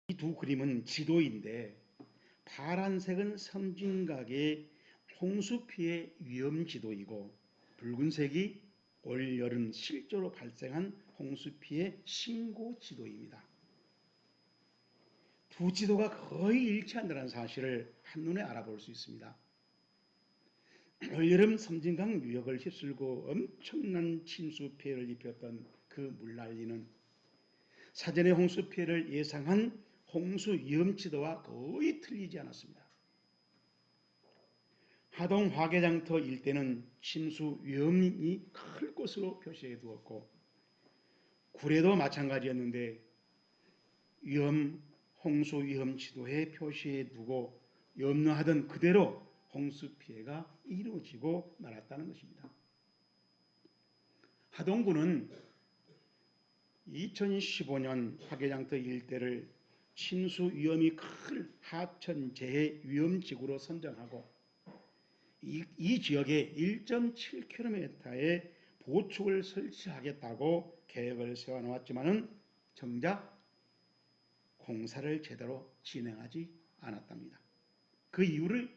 이 두 그림은 지도인데 파란색은 섬진각의 홍수 피해 위험 지도이고 붉은색이 올여름 실제로 발생한 홍수 피해 신고 지도입니다. 두 지도가 거의 일치한다는 사실을 한눈에 알아볼 수 있습니다. 올여름 섬진강 유역을 휩쓸고 엄청난 침수 피해를 입혔던 그 물난리는 사전에 홍수 피해를 예상한 홍수 위험 지도와 거의 틀리지 않았습니다. 하동 화개장터 일대는 침수 위험이 클 것으로 표시해 두었고 구례도 마찬가지였는데 홍수 위험 지도에 표시해 두고 염려하던 그대로 홍수 피해가 이루어지고 말았다는 것입니다. 하동구는 2015년 화개장터 일대를 침수 위험이 큰 하천 재해 위험지구로 선정하고 이 지역에 1.7km의 보축을 설치하겠다고 계획을 세워놓았지만 정작 공사를 제대로 진행하지 않았답니다. 그 이유를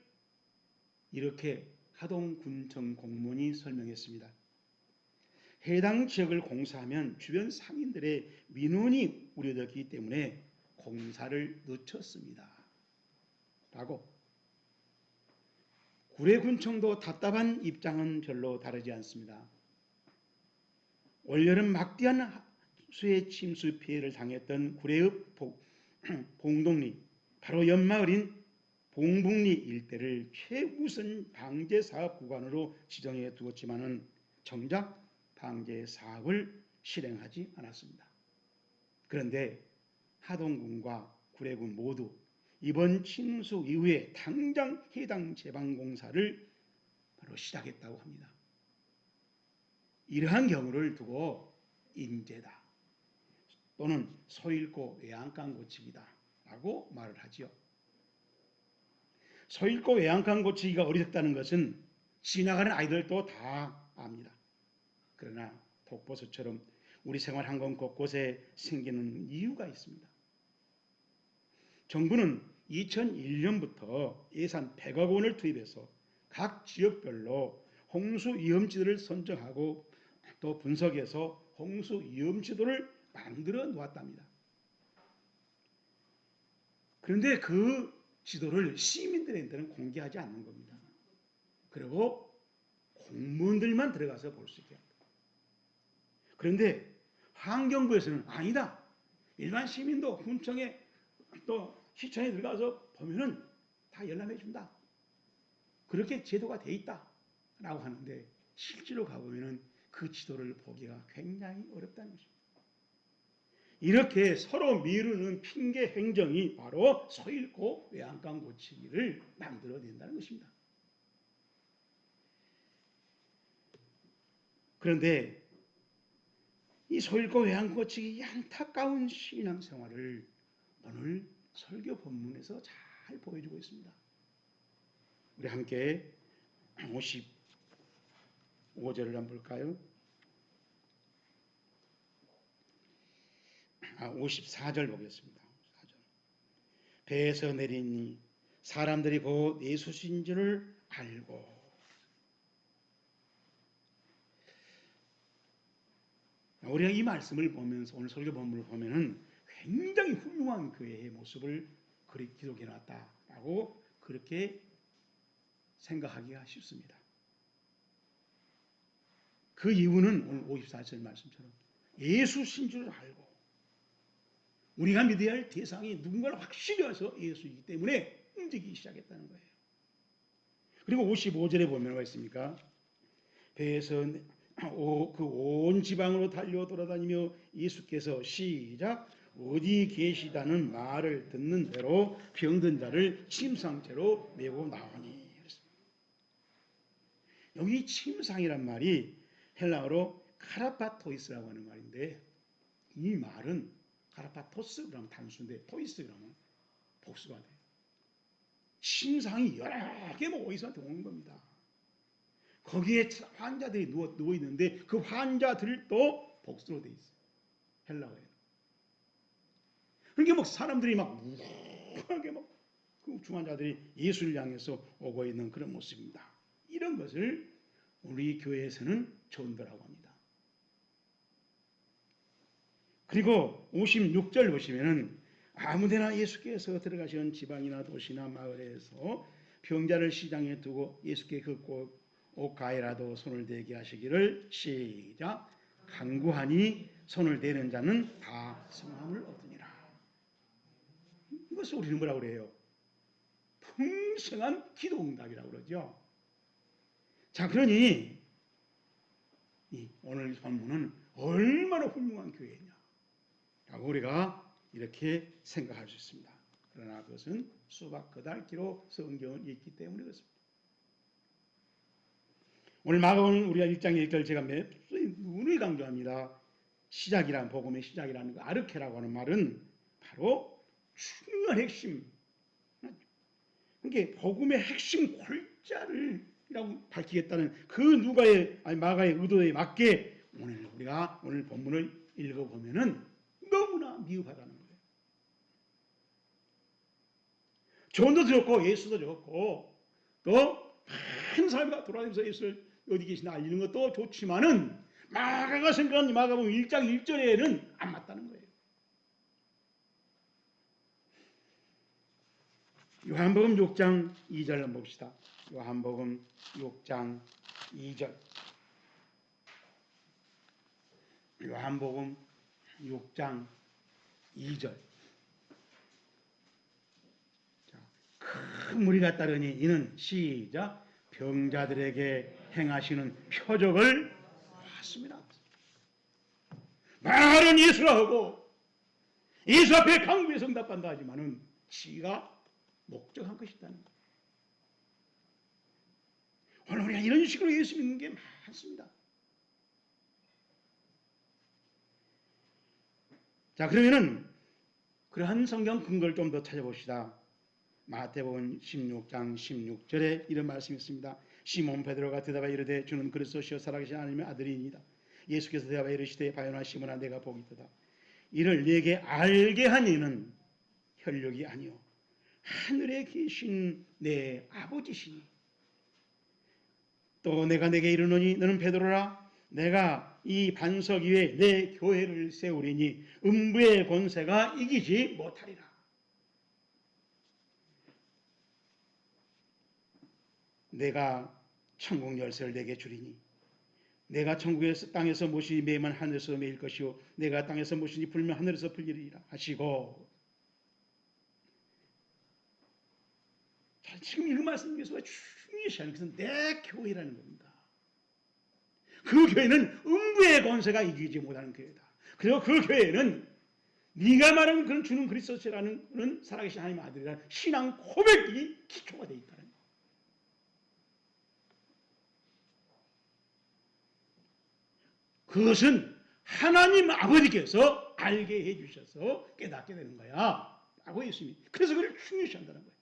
이렇게 하동군청 공무원이 설명했습니다. 해당 지역을 공사하면 주변 상인들의 민원이 우려되기 때문에 공사를 늦췄습니다. 라고. 구례군청도 답답한 입장은 별로 다르지 않습니다. 올여름 막대한 수해 침수 피해를 당했던 구례의 봉동리, 바로 연마을인 봉북리 일대를 최우선 방제 사업 구간으로 지정해 두었지만은 정작 방제 사업을 실행하지 않았습니다. 그런데 하동군과 구례군 모두 이번 침수 이후에 당장 해당 제방공사를 바로 시작했다고 합니다. 이러한 경우를 두고 인재다 또는 소잃고 외양간 고치기다 라고 말을 하지요. 소잃고 외양간 고치기가 어리석다는 것은 지나가는 아이들도 다 압니다. 그러나 독버섯처럼 우리 생활 한권 곳곳에 생기는 이유가 있습니다. 정부는 2001년부터 예산 100억 원을 투입해서 각 지역별로 홍수 위험지도를 선정하고 또 분석해서 홍수 위험지도를 만들어 놓았답니다. 그런데 그 지도를 시민들한테는 공개하지 않는 겁니다. 그리고 공무원들만 들어가서 볼 수 있게 합니다. 그런데 환경부에서는 아니다. 일반 시민도 군청에 또 시청에 들어가서 보면은 다 열람해 준다. 그렇게 제도가 돼 있다. 라고 하는데 실제로 가보면은 그 지도를 보기가 굉장히 어렵다는 것입니다. 이렇게 서로 미루는 핑계 행정이 바로 소잃고 외양간 고치기를 만들어낸다는 것입니다. 그런데 이 소잃고 외양간 고치기 안타까운 신앙생활을 오늘 설교 본문에서 잘 보여주고 있습니다. 우리 함께 55절을 한번 볼까요? 54절 보겠습니다. 54절. 배에서 내리니 사람들이 곧 예수신 줄을 알고. 우리가 이 말씀을 보면서 오늘 설교 본문을 보면은 굉장히 훌륭한 그의 모습을 기록해 놨다라고 그렇게 생각하기가 쉽습니다. 그 이유는 오늘 54절 말씀처럼 예수신 줄 알고 우리가 믿어야 할 대상이 누군가를 확실히 해서 예수이기 때문에 움직이기 시작했다는 거예요. 그리고 55절에 보면 뭐가 있습니까? 배에서 그 온 지방으로 달려 돌아다니며 예수께서 시작 어디 계시다는 말을 듣는 대로 병든 자를 침상째로 메고 나오니. 여기 침상이란 말이 헬라어로 카라파토이스라고 하는 말인데 이 말은 카라파토스 그러면 단수인데 토이스 그러면 복수가 돼요. 침상이 여러 개 모여서 오는 겁니다. 거기에 환자들이 누워 있는데 그 환자들도 복수로 돼 있어요. 헬라어에는. 그러니까 막 사람들이 막 무하게 막 그 중환자들이 예수를 향해서 오고 있는 그런 모습입니다. 이런 것을 우리 교회에서는 전도라고 합니다. 그리고 56절 보시면은 아무데나 예수께서 들어가시는 지방이나 도시나 마을에서 병자를 시장에 두고 예수께 긋고 옷가에라도 손을 대게 하시기를 시작 간구하니 손을 대는 자는 다 성함을 얻으니라. 이것을 우리는 뭐라고 그래요? 풍성한 기도응답이라고 그러죠. 자, 그러니 오늘 본문은 얼마나 훌륭한 교회냐 라고 우리가 이렇게 생각할 수 있습니다. 그러나 그것은 수박 그달기로 성경을 읽기 때문에 그렇습니다. 오늘 마가복음 우리가 1장 1절 제가 누누이 강조합니다. 시작이란 복음의 시작이라는 거 아르케라고 하는 말은 바로 중요한 핵심. 그러니까 복음의 핵심 골자를이라고 밝히겠다는 그 누가의 마가의 의도에 맞게 우리가 오늘 본문을 읽어보면은 너무나 미흡하다는 거예요. 존도 좋고 예수도 좋고 또 많은 사람이 돌아다니면서 예수를 어디 계시나 알리는 것도 좋지만은 마가가 생각하는 마가복음 1장 1절에는 안 맞다는 거예요. 요한복음 6장 2절 한번 봅시다. 요한복음 6장 2절. 요한복음 6장 2절. 큰 무리가 따르니 이는 시작 병자들에게 행하시는 표적을 보았습니다. 말은 예수라 하고 예수 앞에 강구에 성답한다 하지만은 지가 목적한 것이 있다는 거예요. 오늘 우리가 이런 식으로 예수 믿는 게 많습니다. 자, 그러면은 그러한 성경 근거를 좀 더 찾아봅시다. 마태복음 16장 16절에 이런 말씀이 있습니다. 시몬 베드로가 대답하여 이르되 주는 그리스도시요 살아계신 하나님의 아들이니이다. 예수께서 대답하여 이르시되 바요나 시몬아 내가 복이 있도다. 이를 네게 알게 한 이는 혈육이 아니요 하늘에 계신 내 아버지시니 또 내가 네게 이르노니 너는 베드로라 내가 이 반석 위에 내 교회를 세우리니 음부의 권세가 이기지 못하리라. 내가 천국 열쇠를 내게 주리니 내가 천국의 땅에서 무엇이 매면 하늘에서 매일 것이요 내가 땅에서 무엇이 풀면 하늘에서 풀리리라 하시고. 자, 지금 이 말씀 예수가 중요시하는 것은 내 교회라는 겁니다. 그 교회는 음부의 권세가 이기지 못하는 교회다. 그리고 그 교회는 네가 말하는 그런 주는 그리스도라는 그런 살아계신 하나님의 아들이라는 신앙 고백이 기초가 되어 있다는 거예요. 그것은 하나님 아버지께서 알게 해주셔서 깨닫게 되는 거야 라고 예수님이 그래서 그걸 중요시한다는 거예요.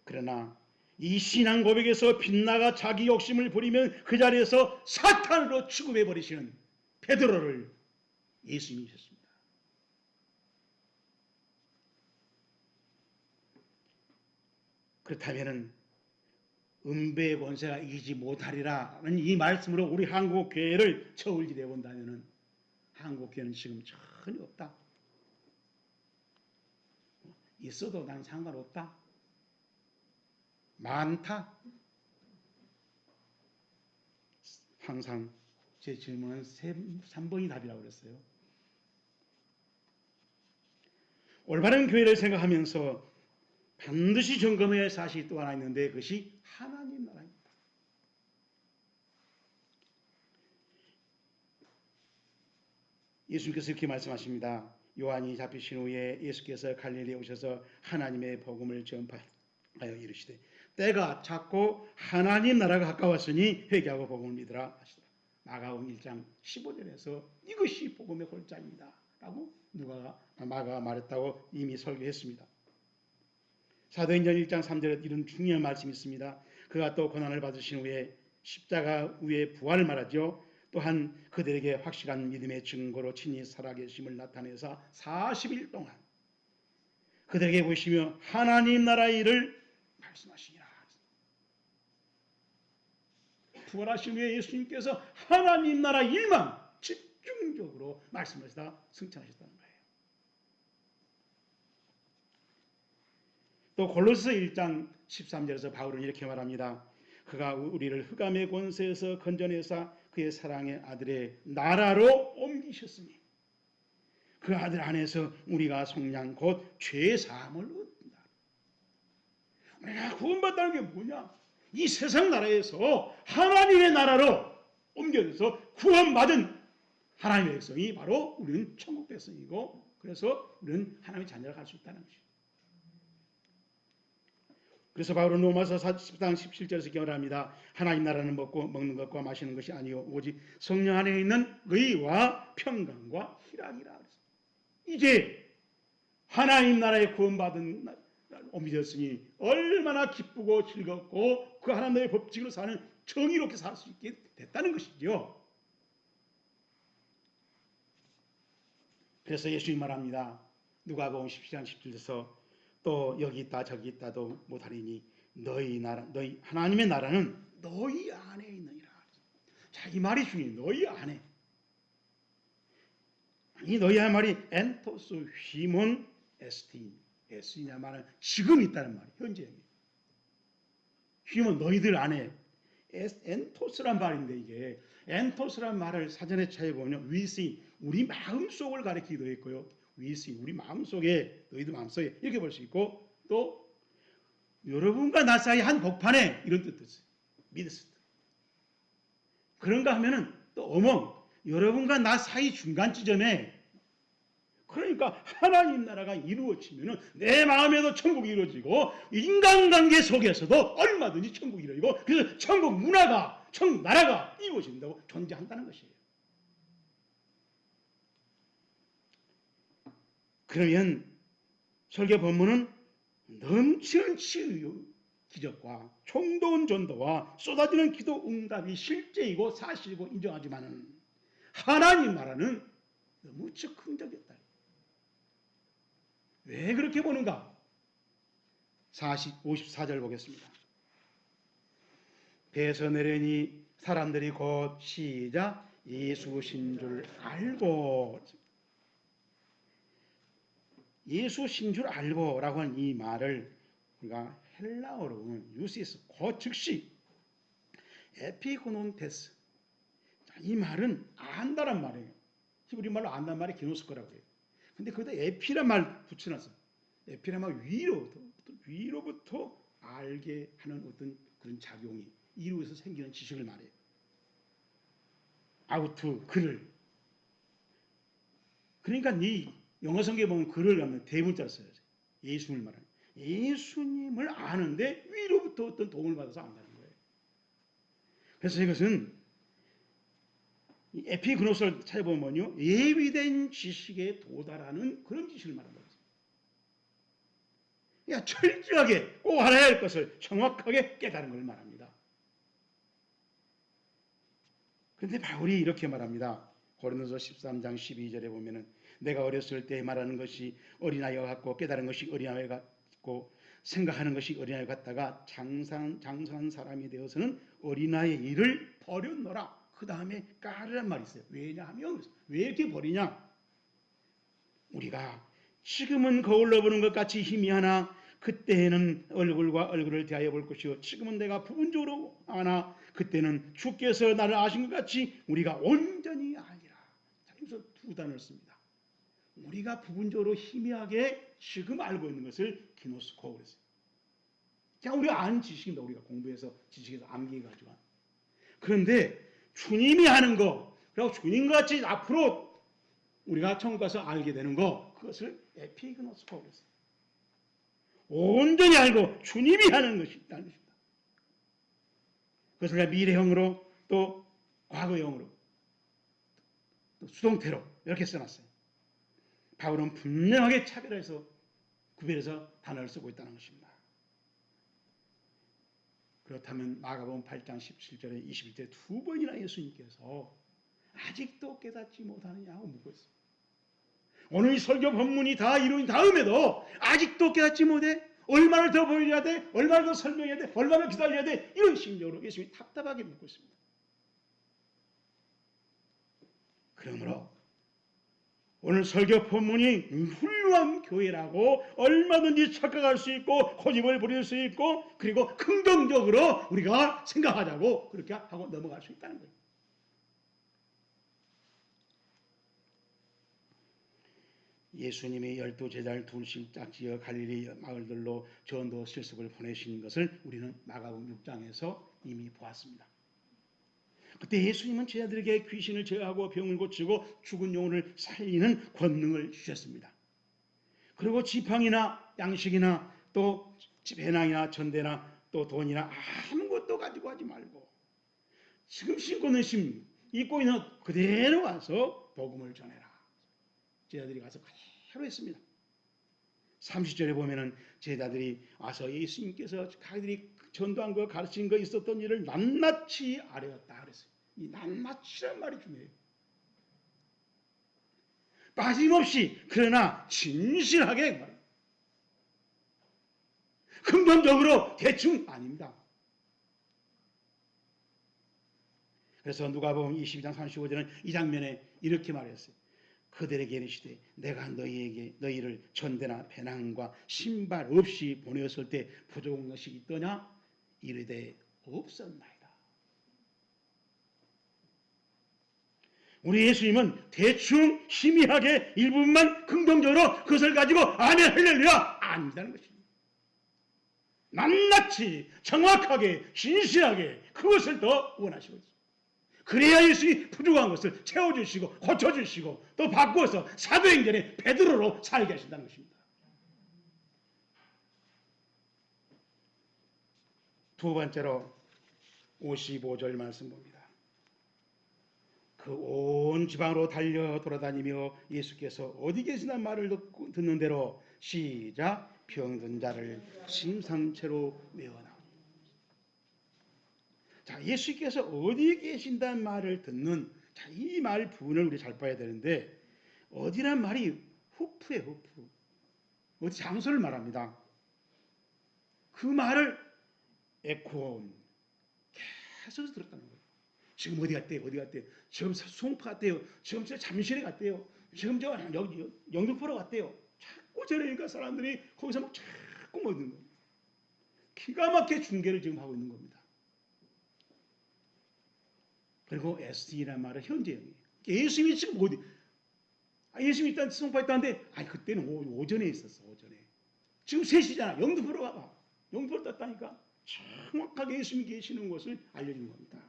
그러나 이 신앙 고백에서 빗나가 자기 욕심을 부리면 그 자리에서 사탄으로 취급해버리시는 베드로를 예수님이 주셨습니다. 그렇다면 음배의 권세가 이기지 못하리라는 이 말씀으로 우리 한국 교회를 저울질해 본다면 한국 교회는 지금 전혀 없다. 있어도 난 상관없다. 많다. 항상 제 질문은 3번이 답이라고 그랬어요. 올바른 교회를 생각하면서 반드시 점검해야 할 사실이 또 하나 있는데 그것이 하나님 나라입니다. 예수님께서 이렇게 말씀하십니다. 요한이 잡히신 후에 예수께서 갈릴리에 오셔서 하나님의 복음을 전파하여 이르시되 때가 찼고 하나님 나라가 가까웠으니 회개하고 복음을 믿으라 하시더라. 마가복음 1장 15절에서 이것이 복음의 골자입니다 라고 마가가 말했다고 이미 설교했습니다. 사도행전 1장 3절에 이런 중요한 말씀이 있습니다. 그가 또 고난을 받으신 후에 십자가 위에 부활을 말하죠. 또한 그들에게 확실한 믿음의 증거로 친히 살아계심을 나타내사 40일 동안 그들에게 보시며 하나님 나라의 일을 말씀하시니라. 부활하신 후에 예수님께서 하나님 나라 일만 집중적으로 말씀하시다 승천하셨다는 거예요. 또 골로새 1장 13절에서 바울은 이렇게 말합니다. 그가 우리를 흑암의 권세에서 건져내사 그의 사랑의 아들의 나라로 옮기셨으니 그 아들 안에서 우리가 속량 곧 죄사함을 얻는다. 우리가 구원받다는 게 뭐냐? 이 세상 나라에서 하나님의 나라로 옮겨져서 구원받은 하나님의 백성이 바로 우리는 천국 백성이고, 그래서 우리는 하나님의 자녀라 할 수 있다는 것이죠. 그래서 바울은 로마서 10장 17절에서 기억합니다. 하나님 나라는 먹는 것과 마시는 것이 아니요 오직 성령 안에 있는 의와 평강과 희락이라. 이제 하나님 나라에 구원받은 옮겨졌으니 얼마나 기쁘고 즐겁고 그 하나님의 법칙으로 사는 정의롭게 살 수 있게 됐다는 것이죠. 그래서 예수님 말합니다. 누가복음 17장 17절에서 또 여기 있다 저기 있다도 못하리니 너희 나라, 너희 하나님의 나라는 너희 안에 있느니라. 자, 이 말이 중요해요. 너희 안에. 이 너희의 말이 엔토스 휘몬 에스틴 에스냐 말은 지금 있다는 말이에요. 현재. 휘몬 너희들 안에 엔토스란 말인데, 이게 엔토스란 말을 사전에 찾아보면 위시 우리 마음속을 가리키기도 했고요. 위시 우리 마음속에, 너희들 마음속에 이렇게 볼 수 있고, 또 여러분과 나 사이 한 복판에 이런 뜻도 있어요. 미드스트. 그런가 하면은 또 어멍 여러분과 나 사이 중간 지점에, 그러니까 하나님 나라가 이루어지면은 내 마음에도 천국이 이루어지고 인간관계 속에서도 얼마든지 천국이 이루어지고, 그래서 천국 문화가, 천국 나라가 이루어진다고 존재한다는 것이에요. 그러면 설교 본문은 넘치는 치유 기적과 총도운 전도와 쏟아지는 기도 응답이 실제이고 사실이고 인정하지만은 하나님 나라는 너무 즉흥적이었다. 왜 그렇게 보는가? 54절 보겠습니다. 배에서 내려니 사람들이 곧 시작 예수신 줄 알고, 예수신 줄 알고라고 하는 이 말을 우리가 헬라어로 보면 유시스 곧 즉시 에피고논테스, 이 말은 안다란 말이에요. 히브리 말로 안다는 말이 기노스코라고 해요. 근데 거기다 에피란 말 붙여놨어. 에피란 말 위로부터 알게 하는 어떤 그런 작용이 이루어서 생기는 지식을 말해요. 아우트 글을. 그러니까 이 영어 성경에 보면 글을 하면 대문자를 써야지. 예수님을 말하는. 예수님을 아는데 위로부터 어떤 도움을 받아서 안다는 거예요. 그래서 이것은 에피그노스를 찾아보면요, 예비된 지식에 도달하는 그런 지식을 말하는 거죠. 그러니까 철저하게 꼭 알아야 할 것을 정확하게 깨달은 걸 말합니다. 그런데 바울이 이렇게 말합니다. 고린도서 13장 12절에 보면은 내가 어렸을 때 말하는 것이 어린아이와 같고 깨달은 것이 어린아이와 같고 생각하는 것이 어린아이와 같다가 장성한 사람이 되어서는 어린아이의 일을 버렸노라. 그 다음에 까르란 말이 있어요. 왜냐하면 왜 이렇게 버리냐? 우리가 지금은 거울로 보는 것 같이 희미하나 그때에는 얼굴과 얼굴을 대하여 볼 것이요 지금은 내가 부분적으로 아나 그때는 주께서 나를 아신 것 같이 우리가 온전히 아니라. 그래서 두 단어를 씁니다. 우리가 부분적으로 희미하게 지금 알고 있는 것을 기노스코 그랬어요. 그냥 우리가 아는 지식입니다. 우리가 공부해서 지식에서 암기해가지고. 그런데 주님이 하는 거, 그리고 주님과 같이 앞으로 우리가 천국 가서 알게 되는 거, 그것을 에피그노스코 그랬어요. 온전히 알고 주님이 하는 것이 있다는 것입니다. 그것을 미래형으로 또 과거형으로 또 수동태로 이렇게 써놨어요. 바울은 분명하게 차별해서 구별해서 단어를 쓰고 있다는 것입니다. 그렇다면 마가복음 8장 17절에 21절에 두 번이나 예수님께서 아직도 깨닫지 못하느냐고 묻고 있어요. 오늘 이 설교 본문이 다 이룬 다음에도 아직도 깨닫지 못해? 얼마나 더 보여야 돼? 얼마나 더 설명해야 돼? 얼마나 기다려야 돼? 이런 심정으로 예수님이 답답하게 묻고 있습니다. 그러므로 오늘 설교 본문이 훌륭한 교회라고 얼마든지 착각할 수 있고 고집을 부릴 수 있고 그리고 긍정적으로 우리가 생각하자고 그렇게 하고 넘어갈 수 있다는 거예요. 예수님이 12제자를 둘씩 짝지어 갈릴리 마을들로 전도 실습을 보내신 것을 우리는 마가복음 6장에서 이미 보았습니다. 그때 예수님은 제자들에게 귀신을 제어하고 병을 고치고 죽은 영혼을 살리는 권능을 주셨습니다. 그리고 지팡이나 양식이나 또 배낭이나 전대나 또 돈이나 아무것도 가지고 하지 말고 지금 신고 있는 심 입고 있는 그대로 와서 복음을 전해라. 제자들이 가서 그대로 했습니다. 30절에 보면은 제자들이 와서 예수님께서 자기들이 전도한 거 가르친 거 있었던 일을 낱낱이 아뢰었다 그랬어요. 이 낱낱이란 말이 중요해요. 빠짐없이 그러나 진실하게 말해요. 근본적으로 대충 아닙니다. 그래서 누가복음 22장 35절은 이 장면에 이렇게 말했어요. 그들에게 이르시되 내가 너희를 전대나 배낭과 신발 없이 보내었을 때 부족한 것이 있더냐? 이르되 없었나이다. 우리 예수님은 대충 희미하게 일부분만 긍정적으로 그것을 가지고 아멘 할렐루야 아니다는 것입니다. 낱낱이 정확하게 진실하게 그것을 더 원하시고 있습니다. 그래야 예수님이 부족한 것을 채워주시고 고쳐주시고 또 바꾸어서 사도행전의 베드로로 살게 하신다는 것입니다. 두 번째로 55절 말씀 봅니다. 그 온 지방으로 달려 돌아다니며 예수께서 어디 계시나 말을 듣는 대로 시작 병든 자를 심상체로 메어나오니. 자, 예수께서 어디 계신다는 말을 듣는 이 말 부분을 우리 잘 봐야 되는데 어디란 말이 후프예요. 후프. 어디 장소를 말합니다. 그 말을 에코온 계속 들었다는 거예요. 지금 어디 갔대요? 어디 갔대요? 지금 송파 갔대요. 지금 저 잠실에 갔대요. 지금 저 영등포로 갔대요. 자꾸 저러니까 사람들이 거기서 막 자꾸 모이는 겁니다. 기가 막히게 중계를 지금 하고 있는 겁니다. 그리고 SD라는 말은 현재형이에요. 예수님이 지금 어디? 예수님이 일단 송파에 있다는데, 그때는 오전에 있었어, 오전에. 지금 3시잖아. 영등포로 가봐. 영등포로 떴다니까. 정확하게 예수님이 계시는 곳을 알려준 겁니다.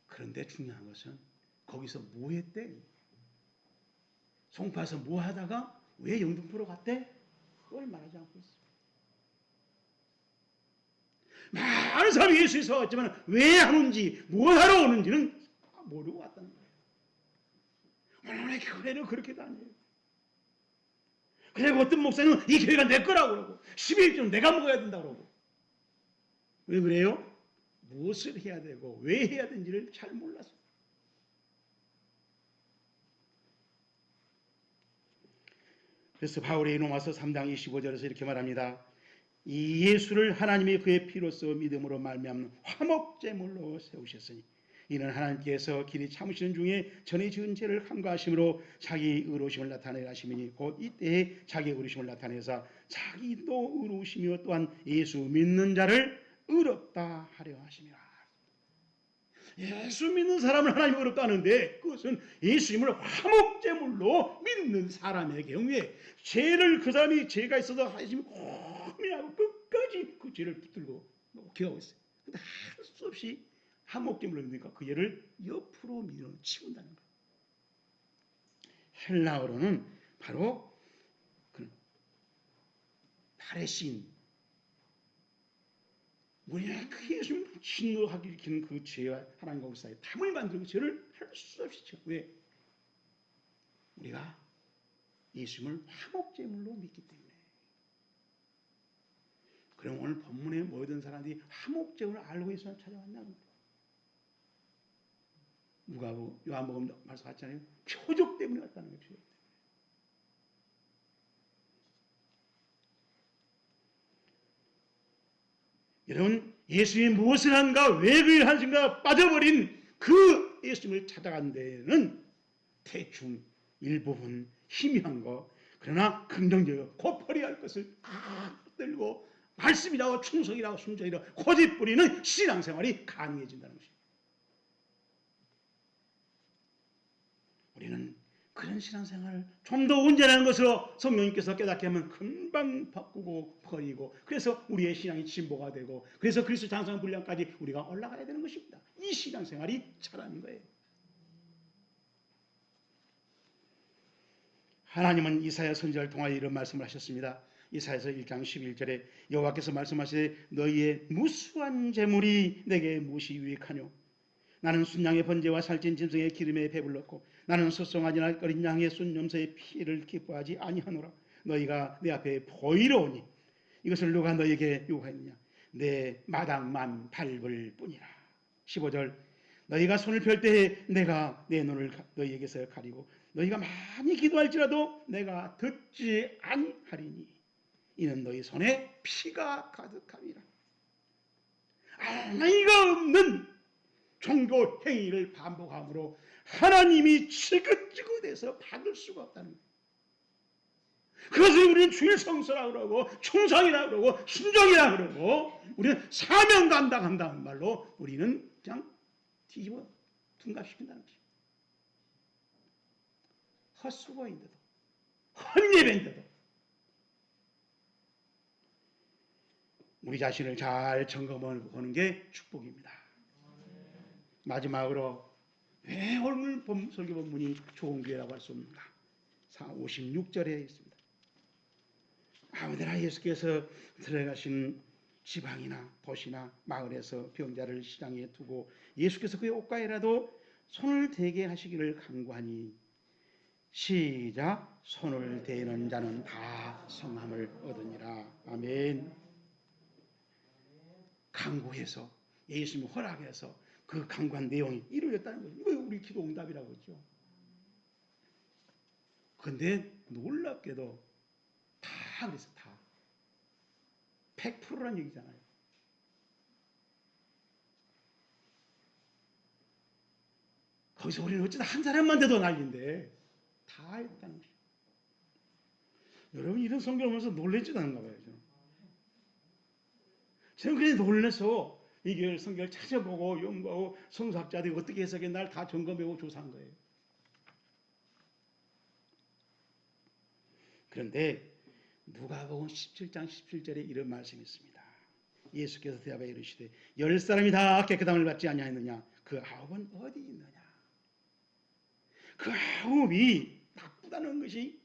그런데 중요한 것은 거기서 뭐 했대? 송파에서 뭐 하다가 왜 영등포로 갔대? 그걸 말하지 않고 있어. 많은 사람이 예수에 서왔지만 왜 하는지 뭘 하러 오는지는 모르고 왔다는 거예요. 오늘 교회를 그렇게 다녀요. 그리고 어떤 목사님은 이 교회가 내 거라고 그러고 11조 내가 먹어야 된다고 그러고. 왜 그래요? 무엇을 해야 되고 왜 해야 되는지를 잘 몰라서. 그래서 바울이 로마서 3장 25절에서 이렇게 말합니다. 이 예수를 하나님이 그의 피로써 믿음으로 말미암는 화목제물로 세우셨으니 이는 하나님께서 길이 참으시는 중에 전에 지은 죄를 함가하심으로 자기 의로우심을 나타내려 하심이니 곧 이때에 자기 의로우심을 나타내사 자기도 의로우시며 또한 예수 믿는 자를 의롭다 하려 하심이라. 예수 믿는 사람을 하나님이 의롭다 하는데 그것은 예수님을 화목제물로 믿는 사람의 경우에 죄를 그 사람이 죄가 있어서 하나님이 고민하고 끝까지 그 죄를 붙들고 기하고 있어요. 근데 할 수 없이 화목제물로 믿으니까 그 죄를 옆으로 밀어치운다는 거예요. 헬라어로는 바로 그 파레신 우리가 그 예수님 진노하게 일으키는 그 죄와 하나님과 사이에 담을 만들고 죄를 할 수 없이 지어. 왜? 우리가 예수님을 화목제물로 믿기 때문에. 그럼 오늘 본문에 모든 사람들이 화목제물을 알고 있으면 찾아왔냐고. 누가 요한복음 말씀하셨잖아요. 표적 때문에 왔다는 거예요. 표적. 여러분, 예수님이 무엇을 한가, 왜 그를 하신가 빠져버린 그 예수님을 찾아간 데에는 대충 일부분 희미한 거, 그러나 긍정적이고 고퍼리 할 것을 다 들고 말씀이라고 충성이라고 순종이라고 고집 부리는 신앙생활이 가능해진다는 것입니다. 우리는 그런 신앙생활을 좀 더 온전한 것으로 성령님께서 깨닫게 하면 금방 바꾸고 버리고, 그래서 우리의 신앙이 진보가 되고, 그래서 그리스도 장성 분량까지 우리가 올라가야 되는 것입니다. 이 신앙생활이 잘하는 거예요. 하나님은 이사야 선지자를 통하여 이런 말씀을 하셨습니다. 이사야서 1장 11절에 여호와께서 말씀하시되 너희의 무수한 재물이 내게 무엇이 유익하뇨? 나는 순양의 번제와 살찐 짐승의 기름에 배불렀고 나는 소송하지나 어린 양의 순염소의 피를 기뻐하지 아니하노라. 너희가 내 앞에 보이러 오니 이것을 누가 너희에게 요구하였느냐? 내 마당만 밟을 뿐이라. 15절 너희가 손을 펼 때에 내가 내 눈을 너희에게서 가리고 너희가 많이 기도할지라도 내가 듣지 아니하리니 이는 너희 손에 피가 가득함이라. 알맹이가 없는 종교 행위를 반복함으로 하나님이 지긋지긋해서 받을 수가 없다는 거예요. 그것을 우리는 주일 성서라고 그러고 충성이라고 그러고 순종이라고 그러고 우리는 사명 감당한다는 말로 우리는 그냥 뒤집어 둔갑시킨다는 것입니다. 헛수고인데도 헛예배인데도 우리 자신을 잘 점검해 보는 게 축복입니다. 마지막으로 왜 오늘 설교 본문이 좋은 기회라고 할 수 없는가? 56절에 있습니다. 아무데나 예수께서 들어가신 지방이나 도시나 마을에서 병자를 시장에 두고 예수께서 그의 옷가에라도 손을 대게 하시기를 간구하니 시작 손을 대는 자는 다 성함을 얻으니라. 아멘. 간구해서 예수님이 허락해서 그 간구한 내용이 이루어졌다는 거죠. 이거 우리 기도 응답이라고 했죠. 그런데 놀랍게도 다 그랬어. 다 100%란 얘기잖아요. 거기서 우리는 어쩌다 한 사람만 돼도 난리인데 다 했다는 거죠. 여러분 이런 성경을 보면서 놀랬지도 않은가 봐요. 저는 그냥 놀라서 이게 성경을 찾아보고 연구하고 성서학자들이 어떻게 해석해 날 다 점검해보고 조사한 거예요. 그런데 누가복음 17장 17절에 이런 말씀이 있습니다. 예수께서 대답하여 이르시되 10사람이 다 깨끗함을 받지 아니하였느냐? 그 9은 어디 있느냐? 그 9이 나쁘다는 것이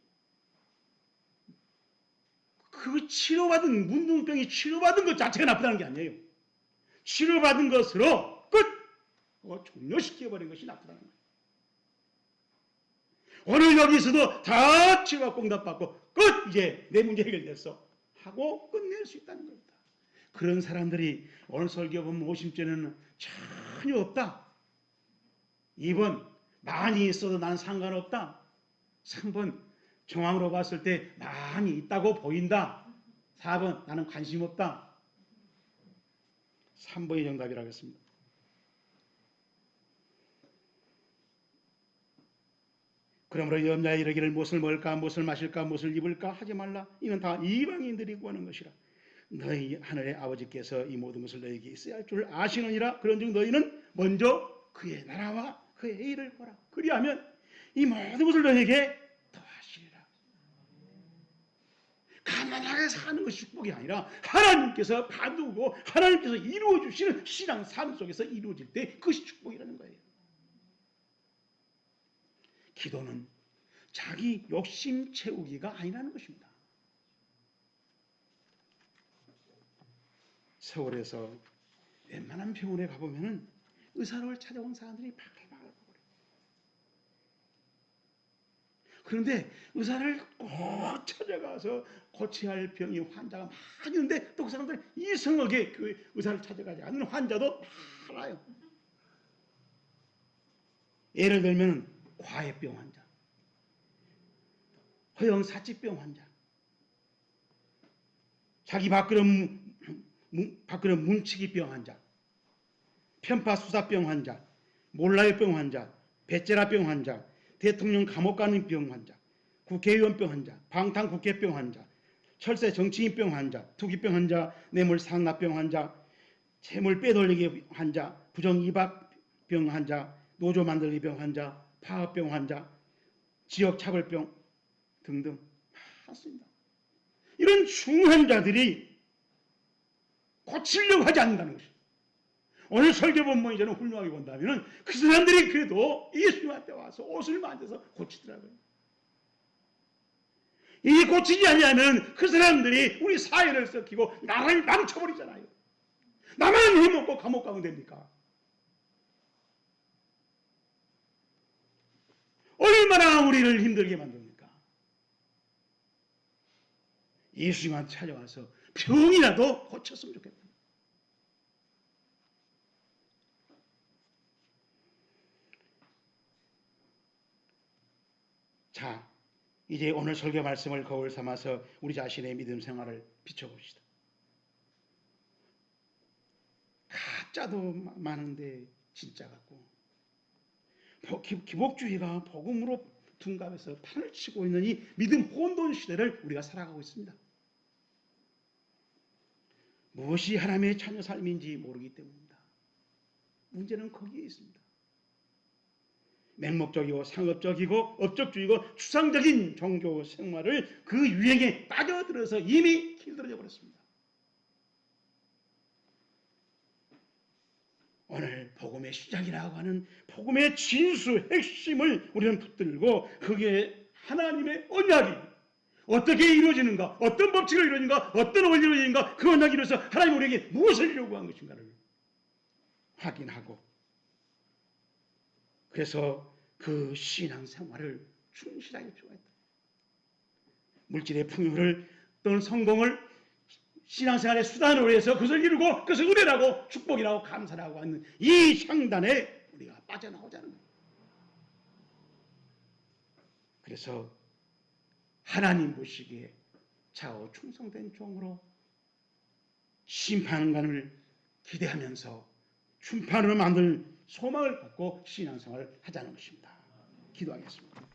그 치료받은 문둥병이 치료받은 것 자체가 나쁘다는 게 아니에요. 치료받은 것으로 끝! 종료시켜버린 것이 나쁘다는 거예요. 오늘 여기서도 다 치료받고 응답받고 끝! 이제 내 문제 해결됐어 하고 끝낼 수 있다는 겁니다. 그런 사람들이 오늘 설교본 50절에는 전혀 없다. 2번 많이 있어도 나는 상관없다. 3번 정황으로 봤을 때 많이 있다고 보인다. 4번 나는 관심 없다. 3번이 정답이라고 했습니다. 그러므로 염려에 이르기를 무엇을 먹을까 무엇을 마실까 무엇을 입을까 하지 말라. 이는 다 이방인들이 구하는 것이라. 너희 하늘의 아버지께서 이 모든 것을 너희에게 있어야 할 줄 아시느니라. 그런즉 너희는 먼저 그의 나라와 그의 일을 보라. 그리하면 이 모든 것을 너희에게 더하시리라. 가난하게 사는 것이 축복이 아니라 하나님께서 봐두고 하나님께서 이루어 주시는 신앙 삶 속에서 이루어질 때 그것이 축복이라는 거예요. 기도는 자기 욕심 채우기가 아니라는 것입니다. 서울에서 웬만한 병원에 가보면 의사를 찾아온 사람들이 바글바글 거려요. 그런데 의사를 꼭 찾아가서 고쳐야 할 병이 환자가 많이 있는데 또 그 사람들은 이성하게 그 의사를 찾아가지 않는 환자도 많아요. 예를 들면 과해병 환자, 허영사치병 환자, 자기 밥그릇 뭉치기병 환자, 편파수사병 환자, 몰라요병 환자, 배째라병 환자, 대통령 감옥 가는 병 환자, 국회의원병 환자, 방탄국회병 환자, 철새 정치인병 환자, 투기병 환자, 뇌물상납병 환자, 채물 빼돌리기 환자, 부정이박병 환자, 노조 만들기병 환자, 파업병 환자, 지역차별병 등등 많습니다. 이런 중환자들이 고치려고 하지 않는다는 것입니다. 오늘 설교 본문 이제는 훌륭하게 본다면 그 사람들이 그래도 예수님한테 와서 옷을 만져서 고치더라고요. 이게 고치지 않으면 그 사람들이 우리 사회를 썩히고 나라를 망쳐버리잖아요. 나만 해먹고 감옥 가면 됩니까? 얼마나 우리를 힘들게 만듭니까? 예수님한테 찾아와서 병이라도 고쳤으면 좋겠다. 자, 이제 오늘 설교 말씀을 거울 삼아서 우리 자신의 믿음 생활을 비춰봅시다. 가짜도 많은데 진짜 같고, 기복주의가 복음으로 둔갑해서 판을 치고 있는 이 믿음 혼돈 시대를 우리가 살아가고 있습니다. 무엇이 하나님의 자녀 삶인지 모르기 때문입니다. 문제는 거기에 있습니다. 맹목적이고 상업적이고 업적주의고 추상적인 종교 생활을 그 유행에 빠져들어서 이미 길들여져 버렸습니다. 오늘 복음의 시작이라고 하는 복음의 진수 핵심을 우리는 붙들고 그게 하나님의 언약이 어떻게 이루어지는가, 어떤 법칙으로 이루어지는가, 어떤 원리로 이루어지는가, 그 언약이 이루어서 하나님 우리에게 무엇을 요구한 것인가를 확인하고, 그래서 그 신앙생활을 충실하게 필요했다. 물질의 풍요를 또는 성공을 신앙생활의 수단으로 해서 그것을 이루고 그것을 은혜라고 축복이라고 감사라고 하는 이 향단에 우리가 빠져나오자는 거예요. 그래서 하나님 보시기에 차오 충성된 종으로 심판관을 기대하면서 심판으로 만들 소망을 갖고 신앙생활을 하자는 것입니다. 기도하겠습니다.